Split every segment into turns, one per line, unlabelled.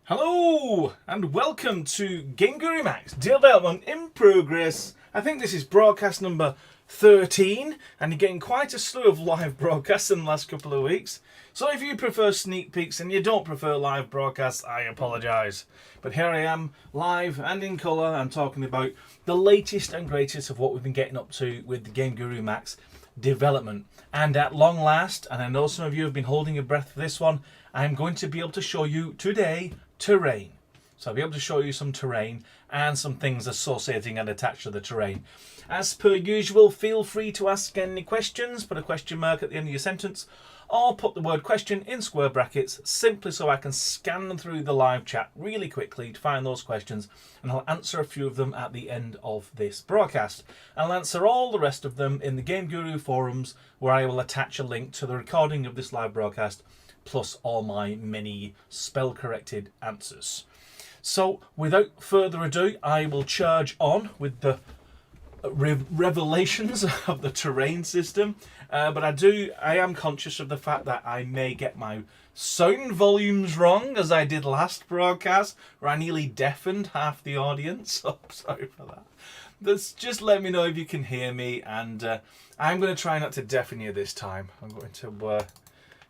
Hello and welcome to GameGuru Max Development in Progress. I think this is broadcast number 13 and you're getting quite a slew of live broadcasts in the last couple of weeks. So if you prefer sneak peeks and you don't prefer live broadcasts, I apologise. But here I am, live and in colour. I'm talking about the latest and greatest of what we've been getting up to with the GameGuru Max development. And at long last, and I know some of you have been holding your breath for this one, I'm going to be able to show you today terrain. So I'll be able to show you some terrain and some things associating and attached to the terrain. As per usual, feel free to ask any questions, put a question mark at the end of your sentence, or put the word question in square brackets, simply so I can scan through the live chat really quickly to find those questions, and I'll answer a few of them at the end of this broadcast. I'll answer all the rest of them in the GameGuru forums, where I will attach a link to the recording of this live broadcast, plus all my many spell-corrected answers. So, without further ado, I will charge on with the revelations of the terrain system. But I am conscious of the fact that I may get my sound volumes wrong, as I did last broadcast, where I nearly deafened half the audience. So, sorry for that. Just let me know if you can hear me, and I'm going to try not to deafen you this time. I'm going to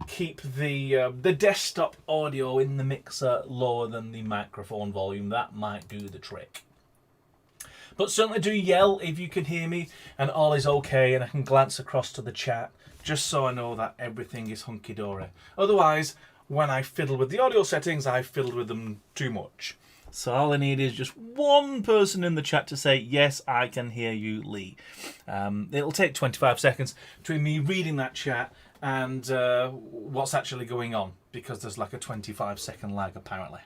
keep the desktop audio in the mixer lower than the microphone volume. That might do the trick. But certainly do yell if you can hear me and all is okay, and I can glance across to the chat just so I know that everything is hunky-dory. Otherwise, when I fiddle with the audio settings, I fiddle with them too much. So all I need is just one person in the chat to say, yes, I can hear you, Lee. It'll take 25 seconds between me reading that chat and what's actually going on, because there's like a 25-second lag apparently.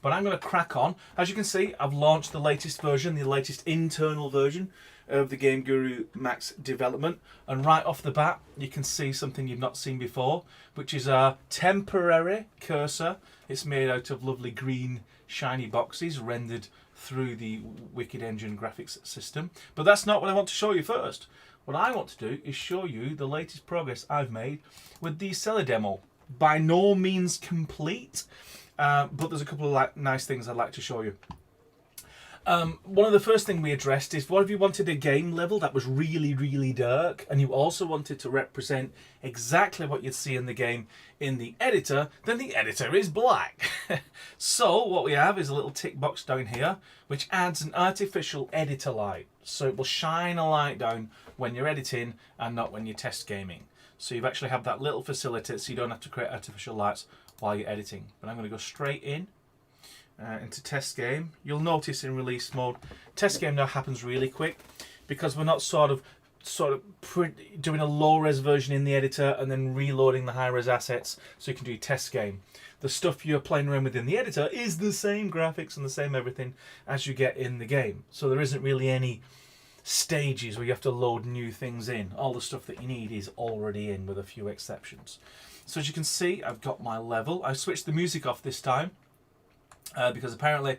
But I'm going to crack on. As you can see, I've launched the latest version, the latest internal version of the GameGuru Max development. And right off the bat, you can see something you've not seen before, which is a temporary cursor. It's made out of lovely green shiny boxes rendered through the Wicked Engine graphics system. But that's not what I want to show you first. What I want to do is show you the latest progress I've made with the seller demo. By no means complete, but there's a couple of nice things I'd like to show you. One of the first things we addressed is, what if you wanted a game level that was really, really dark, and you also wanted to represent exactly what you'd see in the game in the editor, then the editor is black. So what we have is a little tick box down here, which adds an artificial editor light. So it will shine a light down when you're editing and not when you're test gaming. So you actually have that little facility, so you don't have to create artificial lights while you're editing. But I'm going to go straight in into test game. You'll notice in release mode, test game now happens really quick, because we're not sort of doing a low res version in the editor and then reloading the high res assets so you can do test game. The stuff you're playing around with in the editor is the same graphics and the same everything as you get in the game. So there isn't really any stages where you have to load new things in. All the stuff that you need is already in, with a few exceptions. So as you can see, I've got my level. I switched the music off this time because apparently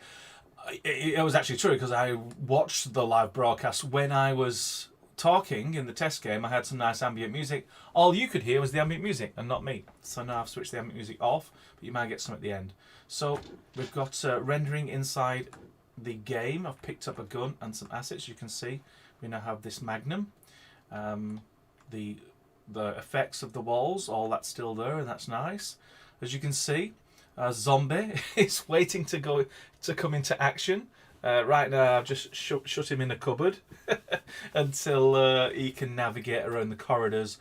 it was actually true, because I watched the live broadcast when I was talking in the test game. I had some nice ambient music. All you could hear was the ambient music and not me. So now I've switched the ambient music off, but you might get some at the end. So we've got rendering inside the game. I've picked up a gun and some assets. You can see we now have this Magnum. The effects of the walls, all that's still there, and that's nice. As you can see, a zombie is waiting to come into action. Right now I've just shut him in a cupboard until he can navigate around the corridors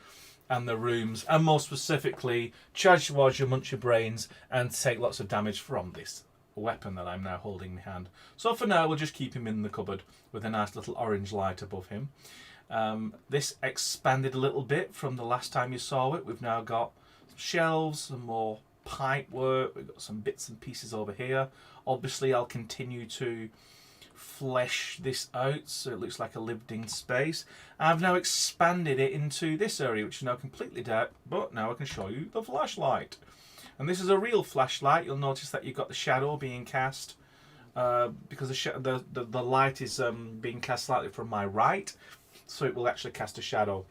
and the rooms, and more specifically charge towards you, munch your brains, and take lots of damage from this weapon that I'm now holding in my hand. So for now we'll just keep him in the cupboard with a nice little orange light above him. This expanded a little bit from the last time you saw it. We've now got some shelves, some more pipe work, we've got some bits and pieces over here. Obviously I'll continue to flesh this out so it looks like a lived-in space. I've now expanded it into this area, which is now completely dark, but now I can show you the flashlight. And this is a real flashlight. You'll notice that you've got the shadow being cast because the light is being cast slightly from my right, so it will actually cast a shadow.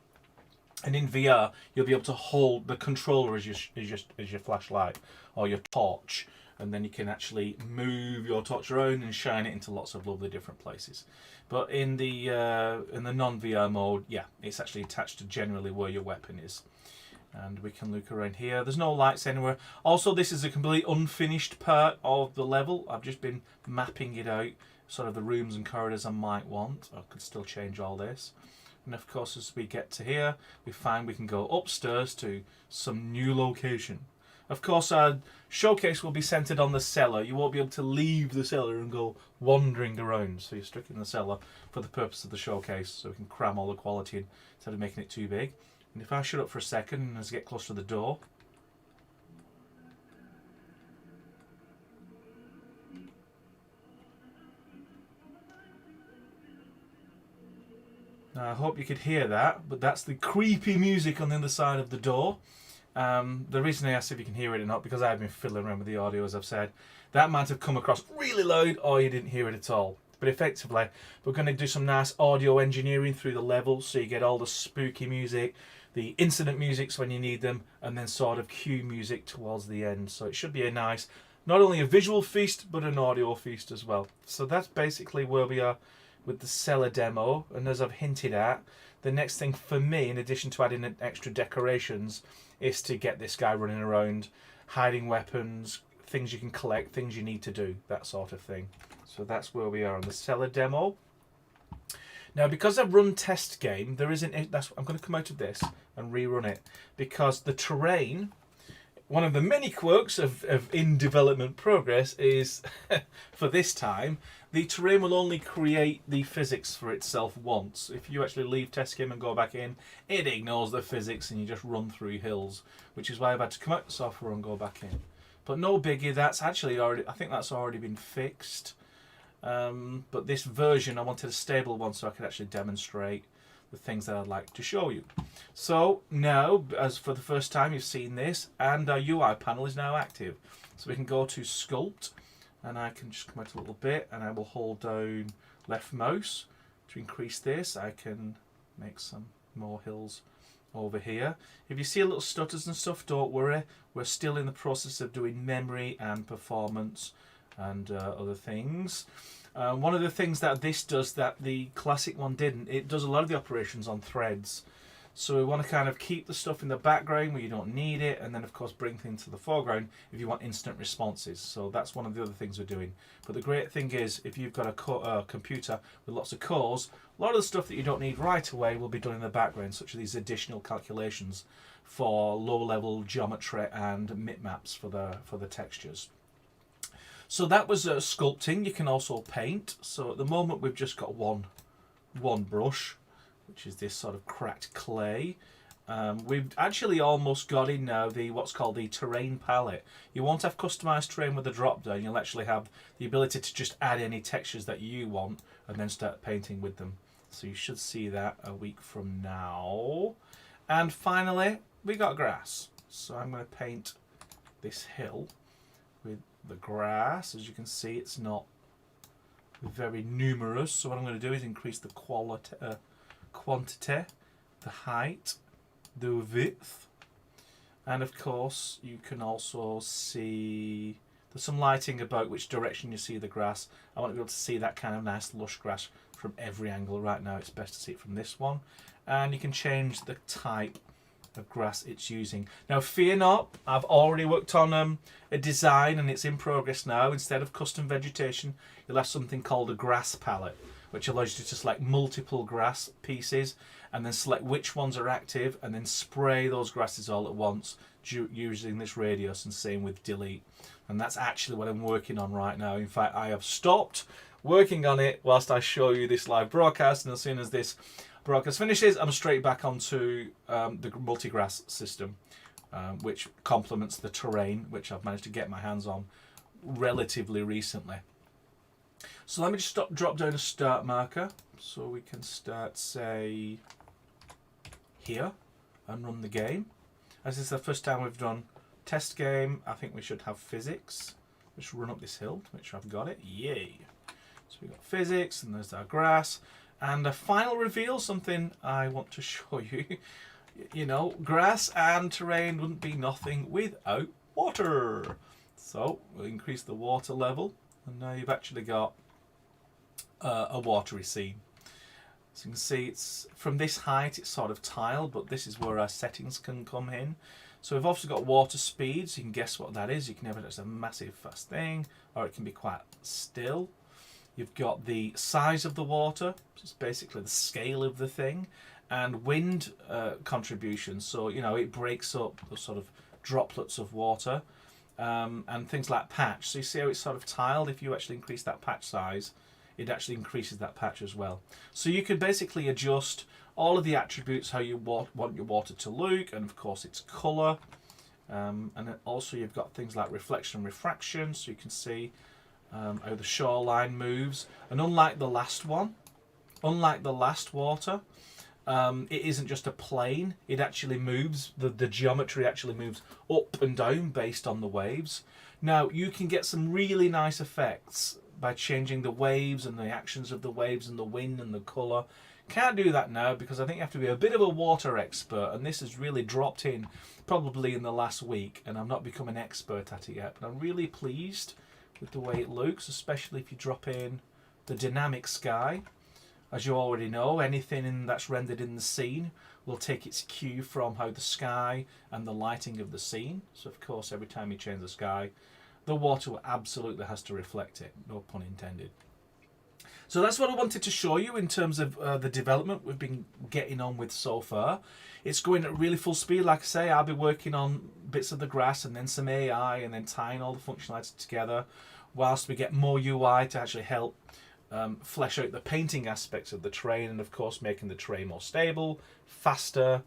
And in VR, you'll be able to hold the controller as your flashlight or your torch, and then you can actually move your torch around and shine it into lots of lovely different places. But in the non-VR mode, yeah, it's actually attached to generally where your weapon is. And we can look around here. There's no lights anywhere. Also, this is a complete unfinished part of the level. I've just been mapping it out, sort of the rooms and corridors I might want. I could still change all this. And of course, as we get to here, we find we can go upstairs to some new location. Of course, our showcase will be centered on the cellar. You won't be able to leave the cellar and go wandering around. So you're stuck in the cellar for the purpose of the showcase, so we can cram all the quality in instead of making it too big. And if I shut up for a second and as I get close to the door, now I hope you could hear that, but that's the creepy music on the other side of the door. The reason I asked if you can hear it or not, because I've been fiddling around with the audio, as I've said, that might have come across really loud or you didn't hear it at all. But effectively, we're going to do some nice audio engineering through the levels, so you get all the spooky music, the incident musics when you need them, and then sort of cue music towards the end. So it should be a nice, not only a visual feast, but an audio feast as well. So that's basically where we are with the cellar demo. And as I've hinted at, the next thing for me, in addition to adding in extra decorations, is to get this guy running around, hiding weapons, things you can collect, things you need to do, that sort of thing. So that's where we are on the cellar demo. Now, because I've run test game, there isn't. I'm going to come out of this and rerun it, because the terrain, one of the many quirks of in development progress is, for this time, the terrain will only create the physics for itself once. If you actually leave test game and go back in, it ignores the physics and you just run through hills, which is why I've had to come out the software and go back in. But no biggie, that's actually already, I think that's already been fixed. But this version, I wanted a stable one so I could actually demonstrate the things that I'd like to show you. So now, as for the first time you've seen this, and our UI panel is now active. So we can go to Sculpt, and I can just come out a little bit, and I will hold down left mouse to increase this. I can make some more hills over here. If you see a little stutters and stuff, don't worry. We're still in the process of doing memory and performance and other things. One of the things that this does that the classic one didn't, it does a lot of the operations on threads. So we want to kind of keep the stuff in the background where you don't need it, and then of course bring things to the foreground if you want instant responses. So that's one of the other things we're doing. But the great thing is, if you've got a computer with lots of cores, a lot of the stuff that you don't need right away will be done in the background, such as these additional calculations for low-level geometry and bitmaps for the textures. So that was sculpting. You can also paint. So at the moment we've just got one brush, which is this sort of cracked clay. We've actually almost got in now what's called the terrain palette. You won't have customized terrain with the drop down. You'll actually have the ability to just add any textures that you want and then start painting with them. So you should see that a week from now. And finally, we got grass. So I'm going to paint this hill with the grass. As you can see, it's not very numerous. So what I'm going to do is increase the quantity, the height, the width, and of course you can also see there's some lighting about which direction you see the grass. I want to be able to see that kind of nice lush grass from every angle. Right now it's best to see it from this one, and you can change the type of grass it's using. Now fear not, I've already worked on a design and it's in progress now. Instead of custom vegetation, you'll have something called a grass palette, which allows you to select multiple grass pieces and then select which ones are active and then spray those grasses all at once using this radius, and same with delete. And that's actually what I'm working on right now. In fact, I have stopped working on it whilst I show you this live broadcast, and as soon as this broadcast finishes, I'm straight back onto the multi-grass system, which complements the terrain, which I've managed to get my hands on relatively recently. So let me just drop down a start marker so we can start, say, here and run the game. As this is the first time we've done test game, I think we should have physics. Just run up this hill to make sure I've got it. Yay! So we've got physics, and there's our grass. And a final reveal, something I want to show you. You know, grass and terrain wouldn't be nothing without water. So we'll increase the water level, and now you've actually got a watery scene. So you can see it's from this height it's sort of tiled, but this is where our settings can come in. So we've also got water speed, so you can guess what that is. You can have it as a massive fast thing, or it can be quite still. You've got the size of the water, which is basically the scale of the thing, and wind contribution. So, you know, it breaks up the sort of droplets of water, and things like patch. So you see how it's sort of tiled. If you actually increase that patch size, it actually increases that patch as well. So you can basically adjust all of the attributes, how you want your water to look, and of course its colour. And then also you've got things like reflection and refraction, so you can see how the shoreline moves. And unlike the last one, unlike the last water, it isn't just a plane, it actually moves, the geometry actually moves up and down based on the waves. Now you can get some really nice effects by changing the waves and the actions of the waves and the wind and the colour. Can't do that now because I think you have to be a bit of a water expert, and this has really dropped in probably in the last week, and I've not become an expert at it yet, but I'm really pleased with the way it looks, especially if you drop in the dynamic sky. As you already know, anything that's rendered in the scene will take its cue from how the sky and the lighting of the scene. So of course every time you change the sky, the water absolutely has to reflect it, no pun intended. So that's what I wanted to show you in terms of the development we've been getting on with so far. It's going at really full speed. Like I say, I'll be working on bits of the grass and then some AI and then tying all the functionality together whilst we get more UI to actually help flesh out the painting aspects of the terrain, and of course making the terrain more stable, faster,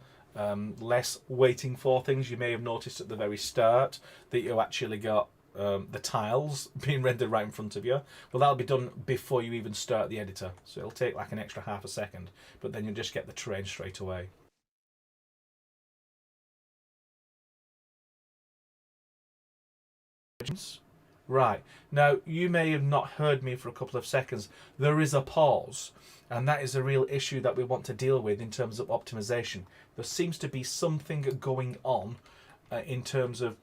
less waiting for things. You may have noticed at the very start that you actually got the tiles being rendered right in front of you. Well, that'll be done before you even start the editor, so it'll take like an extra half a second, but then you'll just get the terrain straight away. Right, now you may have not heard me for a couple of seconds. There is a pause, and that is a real issue that we want to deal with in terms of optimization. There seems to be something going on in terms of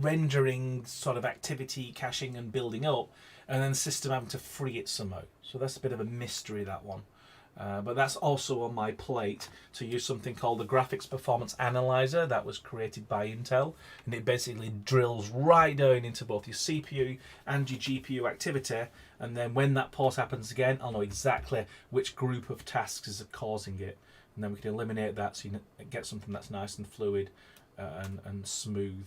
rendering sort of activity, caching and building up, and then the system having to free it somehow. So that's a bit of a mystery, that one. But that's also on my plate to use something called the Graphics Performance Analyzer that was created by Intel, and it basically drills right down into both your CPU and your GPU activity, and then when that pause happens again, I'll know exactly which group of tasks is causing it, and then we can eliminate that so you get something that's nice and fluid and smooth.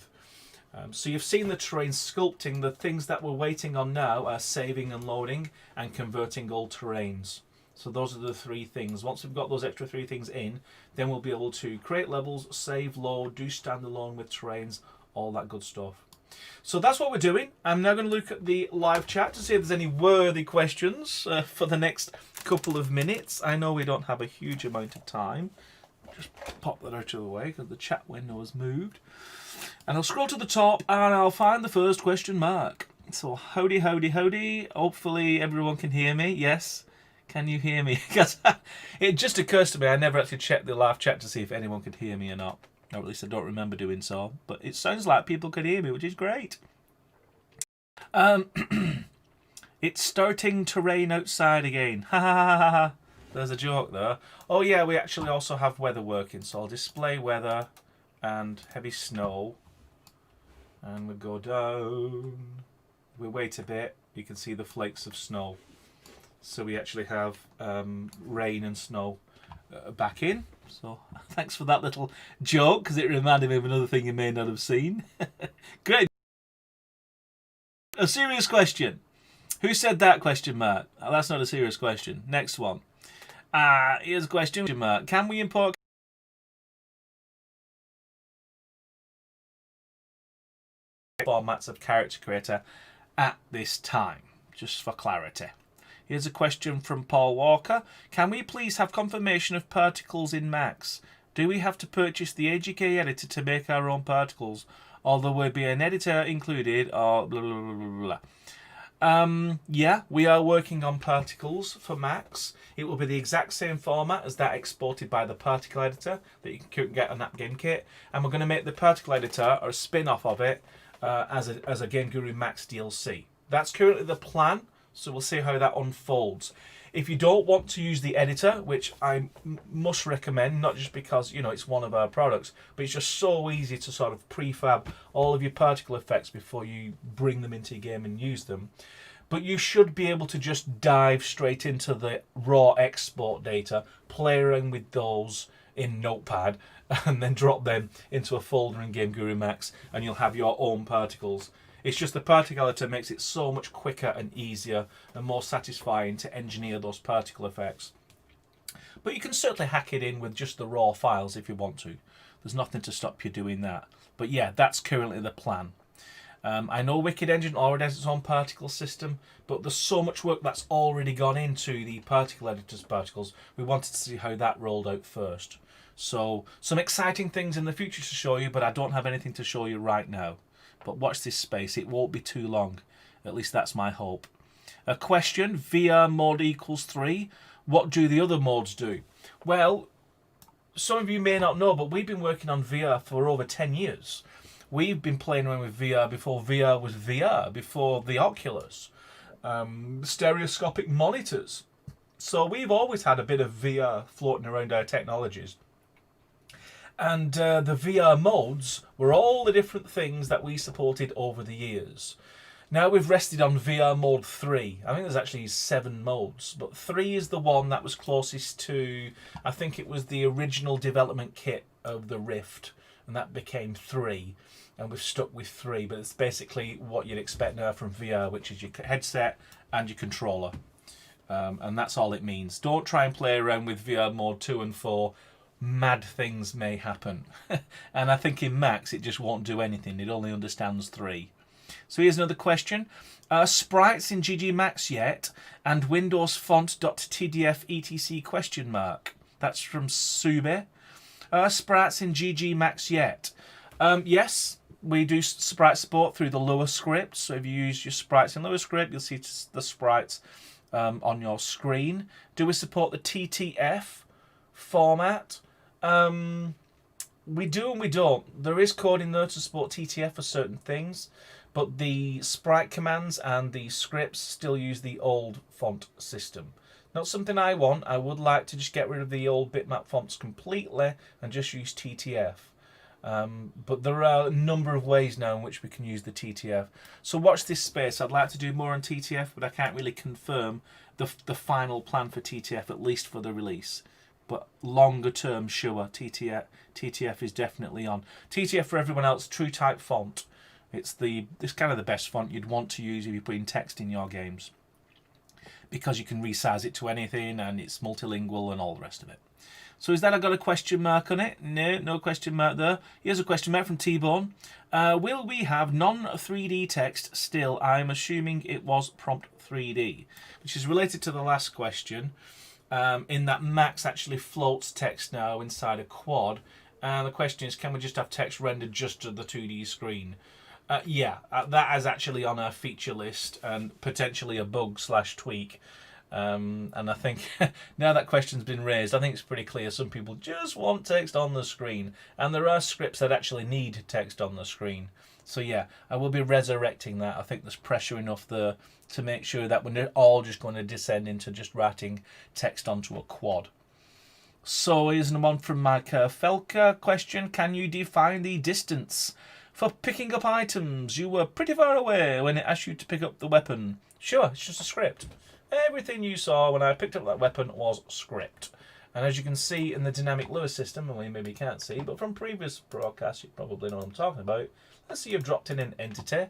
So you've seen the terrain sculpting. The things that we're waiting on now are saving and loading and converting old terrains. So those are the three things. Once we've got those extra three things in, then we'll be able to create levels, save, load, do standalone with terrains, all that good stuff. So that's what we're doing. I'm now going to look at the live chat to see if there's any worthy questions for the next couple of minutes. I know we don't have a huge amount of time. Just pop that out of the way because the chat window has moved. And I'll scroll to the top and I'll find the first question mark. So howdy, howdy, howdy. Hopefully everyone can hear me. Yes. Can you hear me? Because it just occurs to me, I never actually checked the live chat to see if anyone could hear me or not. Or at least I don't remember doing so. But it sounds like people could hear me, which is great. It's starting to rain outside again. Ha ha ha ha ha. There's a joke there. Oh yeah, we actually also have weather working. So I'll display weather and heavy snow. And we go down. We wait a bit. You can see the flakes of snow. So we actually have rain and snow back in. So thanks for that little joke, because it reminded me of another thing you may not have seen. Great. A serious question. Who said that, question mark? Oh, that's not a serious question. Next one. Here's a question mark. Can we import formats of character creator at this time? Just for clarity. Here's a question from Paul Walker. Can we please have confirmation of particles in Max? Do we have to purchase the AGK editor to make our own particles? Or there will be an editor included, or blah, blah, blah, blah, blah. Yeah, we are working on particles for Max. It will be the exact same format as that exported by the particle editor that you can get on that game kit. And we're going to make the particle editor, or a spin-off of it, as a GameGuru Max DLC. That's currently the plan, so we'll see how that unfolds. If you don't want to use the editor, which I must recommend, not just because, you know, it's one of our products, but it's just so easy to sort of prefab all of your particle effects before you bring them into your game and use them. But you should be able to just dive straight into the raw export data, play around with those in Notepad, and then drop them into a folder in GameGuru Max, and you'll have your own particles. It's just the particle editor makes it so much quicker and easier and more satisfying to engineer those particle effects. But you can certainly hack it in with just the raw files if you want to. There's nothing to stop you doing that. But yeah, that's currently the plan. I know Wicked Engine already has its own particle system, but there's so much work that's already gone into the particle editor's particles. We wanted to see how that rolled out first. So some exciting things in the future to show you, but I don't have anything to show you right now. But watch this space, it won't be too long. At least that's my hope. A question, VR mode equals 3. What do the other modes do? Well, some of you may not know, but we've been working on VR for over 10 years. We've been playing around with VR before VR was VR, before the Oculus, stereoscopic monitors. So we've always had a bit of VR floating around our technologies. And the VR modes were all the different things that we supported over the years. Now we've rested on VR mode 3. I think there's actually 7 modes, but 3 is the one that was closest to, I think it was the original development kit of the Rift, and that became 3. And we've stuck with 3, but it's basically what you'd expect now from VR, which is your headset and your controller. And that's all it means. Don't try and play around with VR mode 2 and 4. Mad things may happen. And I think in Max it just won't do anything. It only understands 3. So here's another question. Sprites in GG Max yet? And Windows font.tdf etc question mark. That's from Sube. Sprites in GG Max yet? Yes, we do sprite support through the Lua script. So if you use your sprites in Lua script, you'll see the sprites on your screen. Do we support the TTF format? We do and we don't. There is code in there to support TTF for certain things, but the sprite commands and the scripts still use the old font system. Not something I want. I would like to just get rid of the old bitmap fonts completely and just use TTF. But there are a number of ways now in which we can use the TTF. So watch this space. I'd like to do more on TTF, but I can't really confirm the final plan for TTF, at least for the release. But longer term, sure, TTF is definitely on. TTF for everyone else, TrueType font. It's kind of the best font you'd want to use if you're putting text in your games, because you can resize it to anything and it's multilingual and all the rest of it. So is that I got a question mark on it? No question mark there. Here's a question mark from T-Bone. Will we have non-3D text still? I'm assuming it was prompt 3D, which is related to the last question. In that Max actually floats text now inside a quad, and the question is, can we just have text rendered just to the 2D screen? Yeah, that is actually on our feature list and potentially a bug/tweak. And I think now that question's been raised, I think it's pretty clear some people just want text on the screen, and there are scripts that actually need text on the screen. So yeah, I will be resurrecting that. I think there's pressure enough there to make sure that we're not all just going to descend into just writing text onto a quad. So here's one from Mike Felker. Question, can you define the distance for picking up items? You were pretty far away when it asked you to pick up the weapon. Sure, it's just a script. Everything you saw when I picked up that weapon was script. And as you can see in the dynamic Lua system, and we maybe can't see, but from previous broadcasts you probably know what I'm talking about. Let's see, you've dropped in an entity,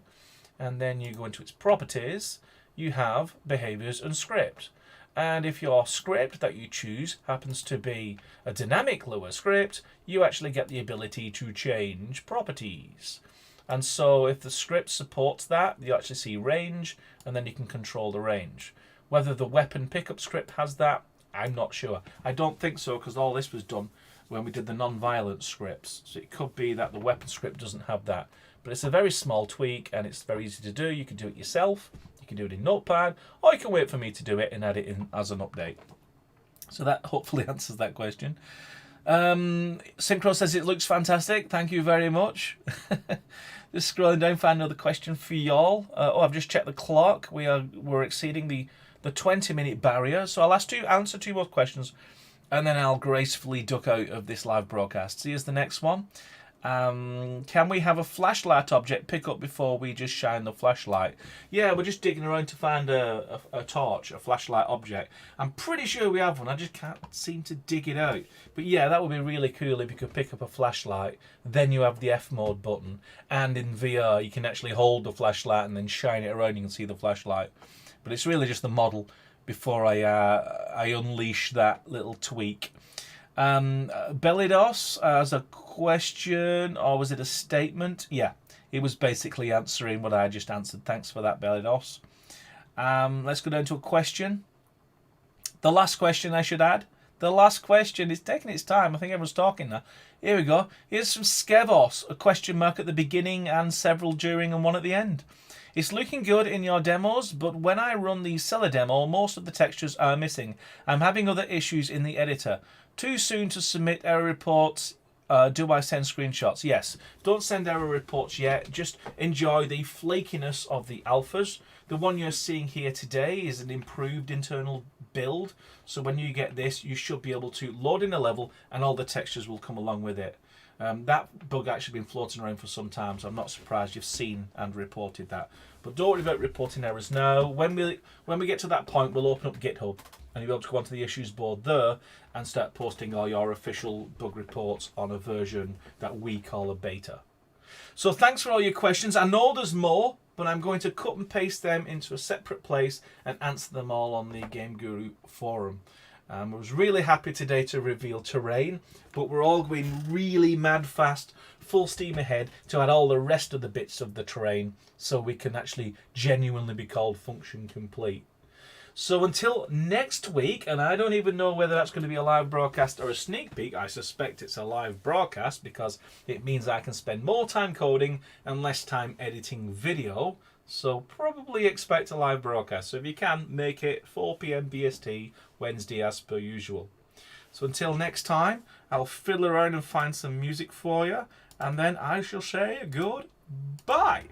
and then you go into its properties. You have behaviors and script. And if your script that you choose happens to be a dynamic Lua script, you actually get the ability to change properties. And so if the script supports that, you actually see range, and then you can control the range. Whether the weapon pickup script has that, I'm not sure. I don't think so, because all this was done when we did the non-violent scripts. So it could be that the weapon script doesn't have that. But it's a very small tweak, and it's very easy to do. You can do it yourself, you can do it in Notepad, or you can wait for me to do it and add it in as an update. So that hopefully answers that question. Synchro says it looks fantastic. Thank you very much. Just scrolling down, find another question for y'all. I've just checked the clock. We're exceeding the 20-minute barrier. So I'll answer two more questions, and then I'll gracefully duck out of this live broadcast. So here's the next one. Can we have a flashlight object pick up before we just shine the flashlight? Yeah, we're just digging around to find a torch, a flashlight object. I'm pretty sure we have one. I just can't seem to dig it out. But yeah, that would be really cool if you could pick up a flashlight. Then you have the F mode button. And in VR, you can actually hold the flashlight and then shine it around. You can see the flashlight. But it's really just the model before I unleash that little tweak. Belidos as a question, or was it a statement? Yeah, it was basically answering what I just answered. Thanks for that, Belidos. Let's go down to a question. The last question, I should add. The last question is taking its time. I think everyone's talking now. Here we go. Here's from Skevos. A question mark at the beginning and several during and one at the end. It's looking good in your demos, but when I run the seller demo, most of the textures are missing. I'm having other issues in the editor. Too soon to submit error reports. Do I send screenshots? Yes. Don't send error reports yet. Just enjoy the flakiness of the alphas. The one you're seeing here today is an improved internal build. So when you get this, you should be able to load in a level and all the textures will come along with it. That bug actually been floating around for some time, so I'm not surprised you've seen and reported that. But don't worry about reporting errors now. When we get to that point, we'll open up GitHub and you'll be able to go onto the issues board there and start posting all your official bug reports on a version that we call a beta. So thanks for all your questions. I know there's more, but I'm going to cut and paste them into a separate place and answer them all on the GameGuru forum. I was really happy today to reveal terrain, but we're all going really mad fast, full steam ahead to add all the rest of the bits of the terrain so we can actually genuinely be called function complete. So until next week, and I don't even know whether that's going to be a live broadcast or a sneak peek. I suspect it's a live broadcast because it means I can spend more time coding and less time editing video. So probably expect a live broadcast. So if you can, make it 4 PM BST, Wednesday as per usual. So until next time, I'll fiddle around and find some music for you. And then I shall say goodbye.